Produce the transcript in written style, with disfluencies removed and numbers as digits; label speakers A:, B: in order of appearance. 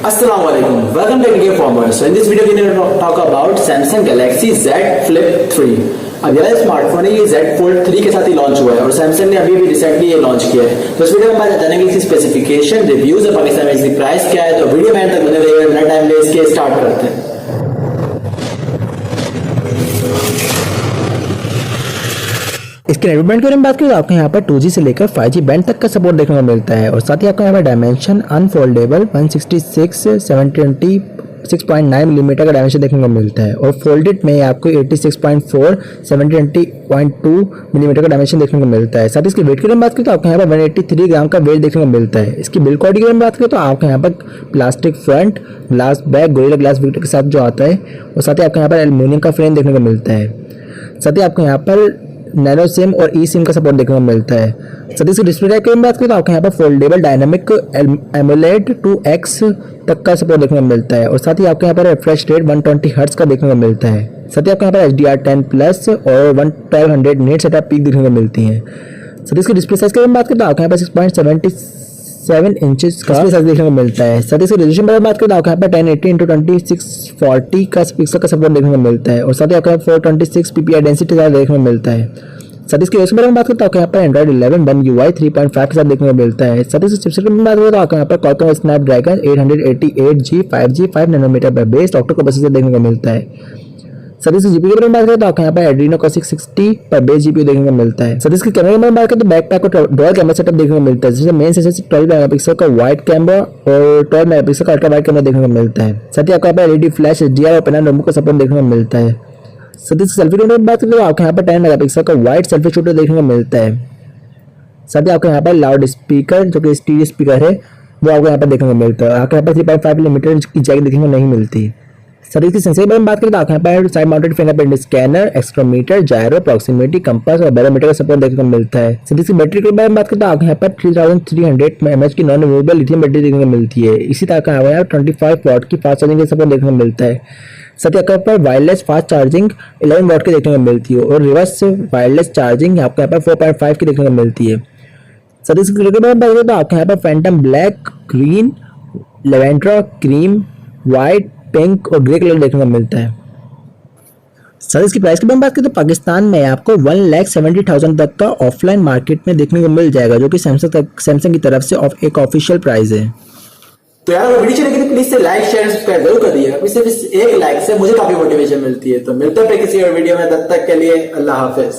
A: Assalamu alaikum. Welcome to Indian Farmers. So in this video, we're going to talk about Samsung Galaxy Z Flip 3. अब यह smartphone है, ये Z Fold 3 के साथ ही launch हुआ है और सैमसंग ने अभी रिसेंटली ये लॉन्च किया है। तो इस वीडियो में बात जानेंगे इसकी स्पेसिफिकेशन, रिव्यूज और पाकिस्तान में इसकी प्राइस क्या है। तो वीडियो में तक बने रहिए, बिना टाइम वेस्ट किए स्टार्ट करते हैं।
B: इसके डेवलपमेंट के बारे में बात करें तो आपको यहाँ पर 2G से लेकर 5G बैंड तक का सपोर्ट देखने को मिलता है और साथ ही आपको यहाँ पर डायमेंशन अनफोल्डेबल 166/720 मिलीमीटर का डायमेंशन देखने को मिलता है और फोल्डेड में आपको 86.4 720.2 मिलीमीटर का डायमेंशन देखने को मिलता है। साथ ही इसके वेट के बारे में बात करें तो आपको यहाँ पर 183 ग्राम का वेट देखने को मिलता है। इसकी बिल्ड क्वालिटी के बारे में बात करें तो आपको यहाँ पर plastic front, glass back, gorilla glass wicket के साथ जो आता है और साथ ही आपको यहाँ पर एल्यूमिनियम का फ्रेम देखने को मिलता है। साथ ही आपको यहाँ पर नैनो सिम और ई सिम का सपोर्ट देखने को मिलता है। साथ ही इसकी डिस्प्ले टाइप की बात करें तो आपको यहाँ पर फोल्डेबल डायनामिक एमोलेड 2x तक का सपोर्ट देखने को मिलता है और साथ ही आपको यहाँ पर रिफ्रेश रेट 120 हर्ट्ज का देखने को मिलता है। साथ ही आपको यहाँ पर HDR10+ और 1200 नेट सेटअप पीक देखने को मिलती है। साथ ही इसकी डिस्प्ले साइज की बात करें तो आपको यहाँ पर 6.77 इंचेस का डिस्प्ले साइज देखने को मिलता है। साथ ही इसकी रेजोल्यूशन पर बात करें तो आपको यहाँ पर 1080x2640 का पिक्सल का सपोर्ट देखने को मिलता है और साथ ही आपको 426 ppi डेंसिटी देखने को मिलता है। साथ ही इसके OS के बारे में बात करें तो आपको यहाँ पर एंड्रॉइड 11 One UI 3.5 के साथ देखने को मिलता है। साथ ही इसके चिपसेट की बात करें तो आपको यहाँ पर Qualcomm Snapdragon 888G 5G 5 nanometre पर बेस्ड ऑक्टा कोर प्रोसेसर देखने को मिलता है। साथ ही इसके जीपीयू के बारे में बात करें तो आपको यहाँ पर Adreno 660 पर बेस जीपीयू देखने को मिलता है। साथ ही इसके कैमरे के बारे में बात करें तो बैक पैक और डुअल कैमरा सेटअप देखने को मिलता है, जिसमें मेन सेंसर से 12 मेगापिक्सल का वाइड कैमरा और 12 मेगापिक्सल का अल्ट्रा वाइड कैमरा देखने को मिलता है। साथ ही आपको यहाँ पर LED फ्लैश, HDR और पैनोरामा का सपोर्ट देखने को मिलता है। साथ ही सेल्फी कैमरे की बात करें तो आपको यहाँ पर 10 मेगापिक्सल का वाइड सेल्फी शूटर देखने को मिलता है। साथ ही आपको यहाँ पर लाउड स्पीकर जो कि स्टीरियो स्पीकर है वो आपको यहाँ पर देखने को मिलता है। आपको यहाँ पर 3.5 मिलीमीटर की जैक देखने को नहीं मिलती। सर इसकी सेंसर के बारे में बात करें तो आपको यहाँ पर side mounted fingerprint scanner, accelerometer, gyro, proximity, compass और बैरोमीटर का सपोर्ट देखने को मिलता है। सर इसकी बैटरी के बारे में बात करें तो आपको यहाँ पर 3300 mAh की नॉन रिमूवेबल लिथियम बैटरी देखने को मिलती है। इसी तरह का यहाँ 25 वॉट की फास्ट चार्जिंग का सपोर्ट देखने को मिलता है। साथ ही आपको यहाँ पर वायरलेस फास्ट चार्जिंग 11 वॉट की देखने को मिलती है और रिवर्स वायरलेस चार्जिंग आपको यहाँ पर 4.5 की देखने को मिलती है। साथ ही इसकी कलर के बारे में बात करें तो आपको यहाँ पर Phantom black, green, lavender, cream, white, pink और ग्रे कलर देखने को मिलता है। सर इसकी प्राइस की बात करें तो पाकिस्तान में आपको 1,70,000 तक का ऑफलाइन मार्केट में देखने को मिल जाएगा, जो कि सैमसंग की तरफ से एक ऑफिशियल प्राइस है।
A: तो यार वीडियो चलेगी तो प्लीज से लाइक शेयर सब्सक्राइब जरूर कर दिए। सिर्फ एक लाइक से मुझे काफी मोटिवेशन मिलती है। तो मिलते हैं किसी और वीडियो में, तब तक के लिए अल्लाह हाफिज।